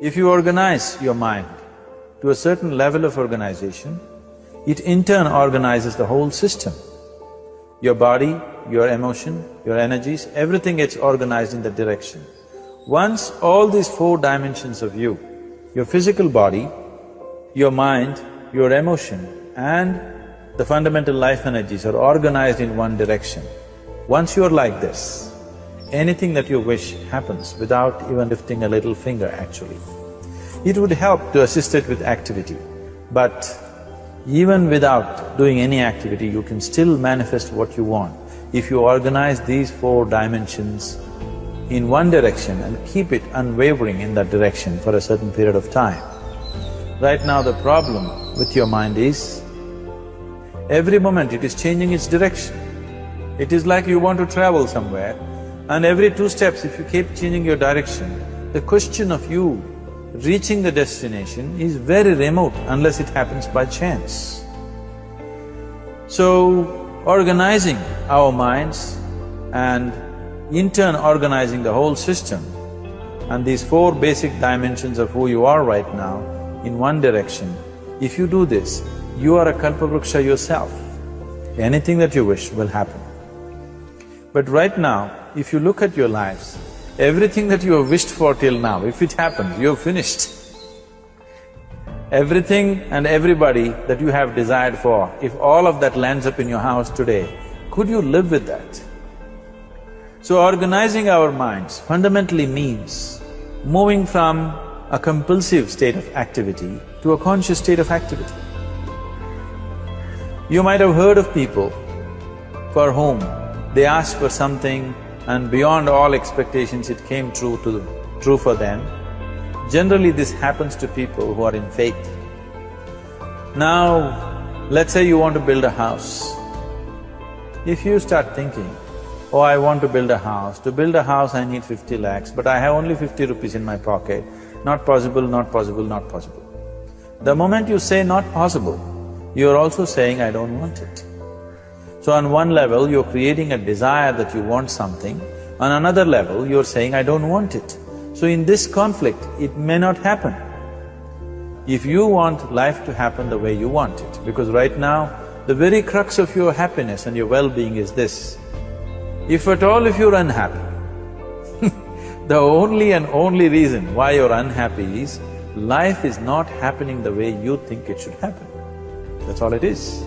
If you organize your mind to a certain level of organization, it in turn organizes the whole system. Your body, your emotion, your energies, everything gets organized in that direction. Once all these four dimensions of you, your physical body, your mind, your emotion and the fundamental life energies are organized in one direction, once you're like this, anything that you wish happens without even lifting a little finger actually. It would help to assist it with activity, but even without doing any activity, you can still manifest what you want if you organize these four dimensions in one direction and keep it unwavering in that direction for a certain period of time. Right now the problem with your mind is, every moment it is changing its direction. It is like you want to travel somewhere and every 2 steps if you keep changing your direction, the question of you reaching the destination is very remote unless it happens by chance. So, organizing our minds and in turn organizing the whole system and these 4 basic dimensions of who you are right now in one direction, if you do this, you are a kalpavruksha yourself. Anything that you wish will happen. But right now, if you look at your lives, everything that you have wished for till now, if it happens, you have finished. Everything and everybody that you have desired for, if all of that lands up in your house today, could you live with that? So organizing our minds fundamentally means moving from a compulsive state of activity to a conscious state of activity. You might have heard of people for whom they asked for something and beyond all expectations it came true for them. Generally this happens to people who are in faith. Now, let's say you want to build a house. If you start thinking, oh, I want to build a house, to build a house I need 50 lakhs, but I have only 50 rupees in my pocket, not possible, not possible, not possible. The moment you say not possible, you're also saying, I don't want it. So on one level, you're creating a desire that you want something, on another level, you're saying, I don't want it. So in this conflict, it may not happen. If you want life to happen the way you want it, because right now, the very crux of your happiness and your well-being is this. If at all if you're unhappy, the only and only reason why you're unhappy is, life is not happening the way you think it should happen. That's all it is.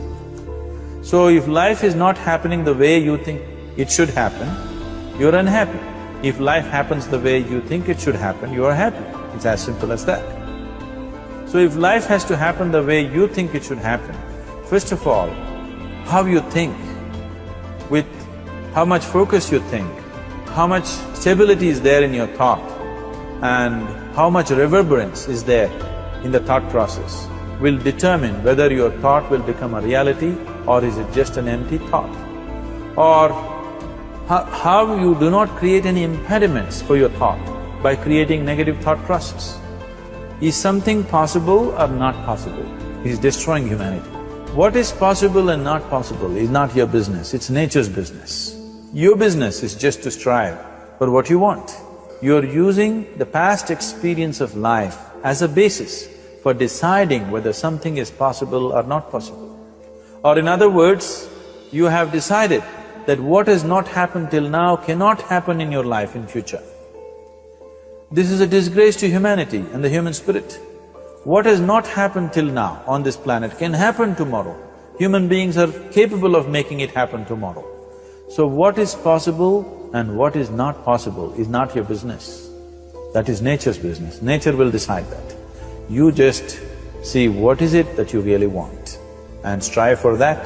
So if life is not happening the way you think it should happen, you're unhappy. If life happens the way you think it should happen, you are happy. It's as simple as that. So if life has to happen the way you think it should happen, first of all, how you think, with how much focus you think, how much stability is there in your thought, and how much reverberance is there in the thought process will determine whether your thought will become a reality or is it just an empty thought. Or how you do not create any impediments for your thought by creating negative thought process. Is something possible or not possible? Is destroying humanity. What is possible and not possible is not your business, it's nature's business. Your business is just to strive for what you want. You're using the past experience of life as a basis for deciding whether something is possible or not possible. Or in other words, you have decided that what has not happened till now cannot happen in your life in future. This is a disgrace to humanity and the human spirit. What has not happened till now on this planet can happen tomorrow. Human beings are capable of making it happen tomorrow. So what is possible and what is not possible is not your business. That is nature's business. Nature will decide that. You just see what is it that you really want and strive for that.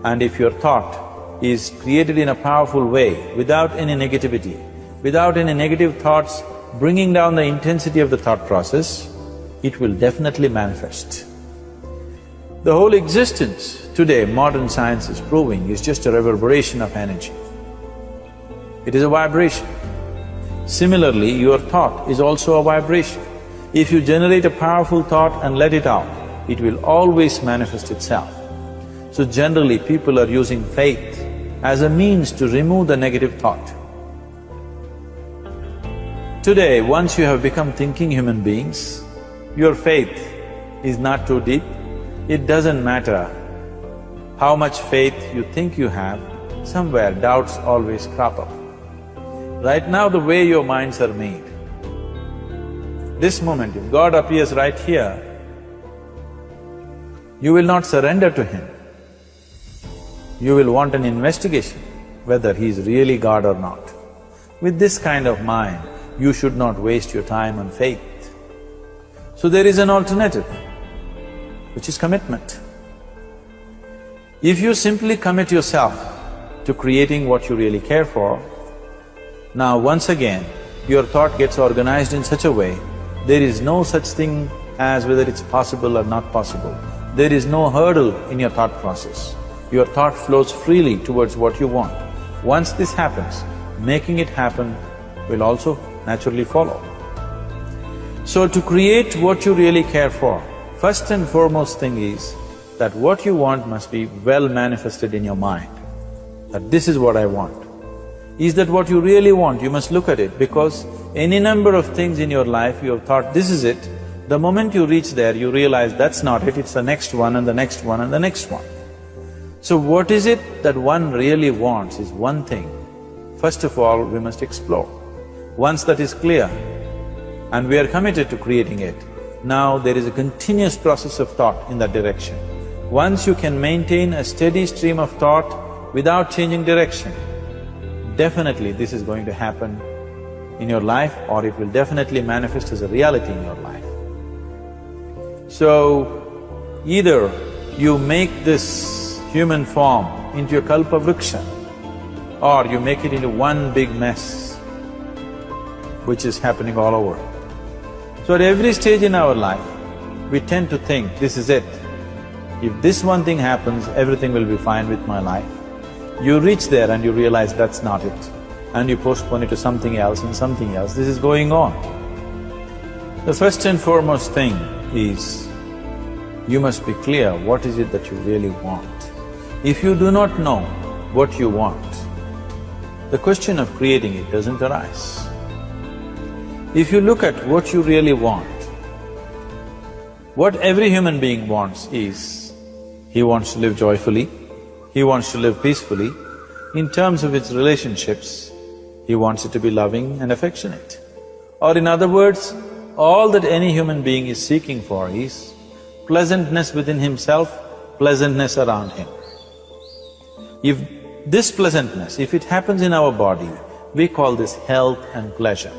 And if your thought is created in a powerful way, without any negativity, without any negative thoughts bringing down the intensity of the thought process, it will definitely manifest. The whole existence today, modern science is proving, is just a reverberation of energy. It is a vibration. Similarly, your thought is also a vibration. If you generate a powerful thought and let it out, it will always manifest itself. So generally, people are using faith as a means to remove the negative thought. Today, once you have become thinking human beings, your faith is not too deep. It doesn't matter how much faith you think you have, somewhere doubts always crop up. Right now, the way your minds are made, this moment, if God appears right here, you will not surrender to Him. You will want an investigation whether He is really God or not. With this kind of mind, you should not waste your time on faith. So there is an alternative, which is commitment. If you simply commit yourself to creating what you really care for, now once again, your thought gets organized in such a way, there is no such thing as whether it's possible or not possible. There is no hurdle in your thought process. Your thought flows freely towards what you want. Once this happens, making it happen will also naturally follow. So to create what you really care for, first and foremost thing is that what you want must be well manifested in your mind, that this is what I want. Is that what you really want? You must look at it, because any number of things in your life you have thought, this is it. The moment you reach there, you realize that's not it, it's the next one and the next one and the next one. So what is it that one really wants is one thing. First of all, we must explore. Once that is clear and we are committed to creating it, now there is a continuous process of thought in that direction. Once you can maintain a steady stream of thought without changing direction, definitely this is going to happen in your life, or it will definitely manifest as a reality in your life. So, either you make this human form into a kalpa vriksha, or you make it into one big mess, which is happening all over. So at every stage in our life, we tend to think, this is it. If this one thing happens, everything will be fine with my life. You reach there and you realize that's not it, and you postpone it to something else and something else. This is going on. The first and foremost thing is, you must be clear what is it that you really want. If you do not know what you want, the question of creating it doesn't arise. If you look at what you really want, what every human being wants is, he wants to live joyfully, he wants to live peacefully. In terms of its relationships, he wants it to be loving and affectionate. Or in other words, all that any human being is seeking for is pleasantness within himself, pleasantness around him. If this pleasantness, if it happens in our body, we call this health and pleasure.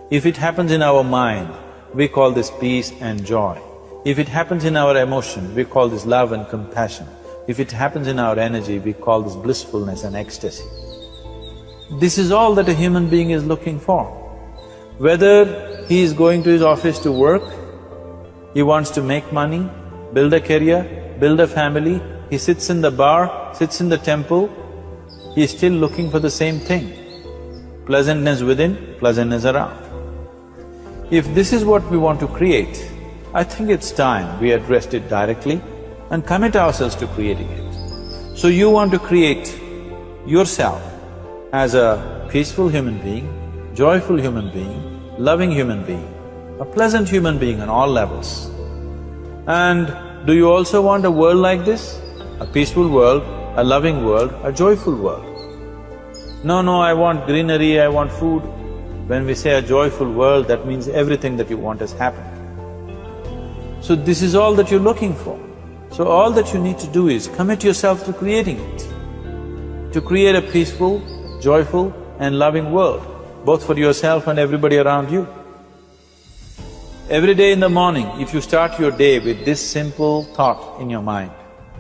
If it happens in our mind, we call this peace and joy. If it happens in our emotion, we call this love and compassion. If it happens in our energy, we call this blissfulness and ecstasy. This is all that a human being is looking for. Whether he is going to his office to work, he wants to make money, build a career, build a family, he sits in the bar, sits in the temple, he is still looking for the same thing. Pleasantness within, pleasantness around. If this is what we want to create, I think it's time we addressed it directly and commit ourselves to creating it. So you want to create yourself as a peaceful human being, joyful human being, loving human being, a pleasant human being on all levels. And do you also want a world like this? A peaceful world, a loving world, a joyful world? No, I want greenery, I want food. When we say a joyful world, that means everything that you want has happened. So this is all that you're looking for. So all that you need to do is commit yourself to creating it, to create a peaceful, joyful and loving world, both for yourself and everybody around you. Every day in the morning, if you start your day with this simple thought in your mind,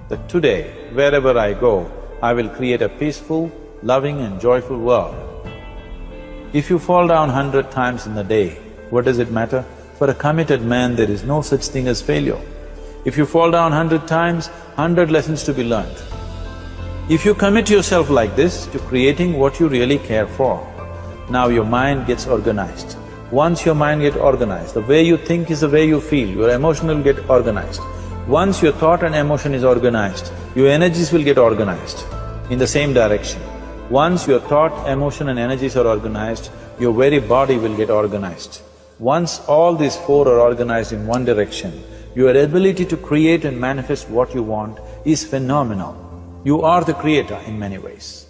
that today, wherever I go, I will create a peaceful, loving and joyful world. If you fall down 100 times in a day, what does it matter? For a committed man, there is no such thing as failure. If you fall down 100 times, 100 lessons to be learned. If you commit yourself like this to creating what you really care for, now your mind gets organized. Once your mind gets organized, the way you think is the way you feel, your emotion will get organized. Once your thought and emotion is organized, your energies will get organized in the same direction. Once your thought, emotion and energies are organized, your very body will get organized. Once all these four are organized in one direction, your ability to create and manifest what you want is phenomenal. You are the creator in many ways.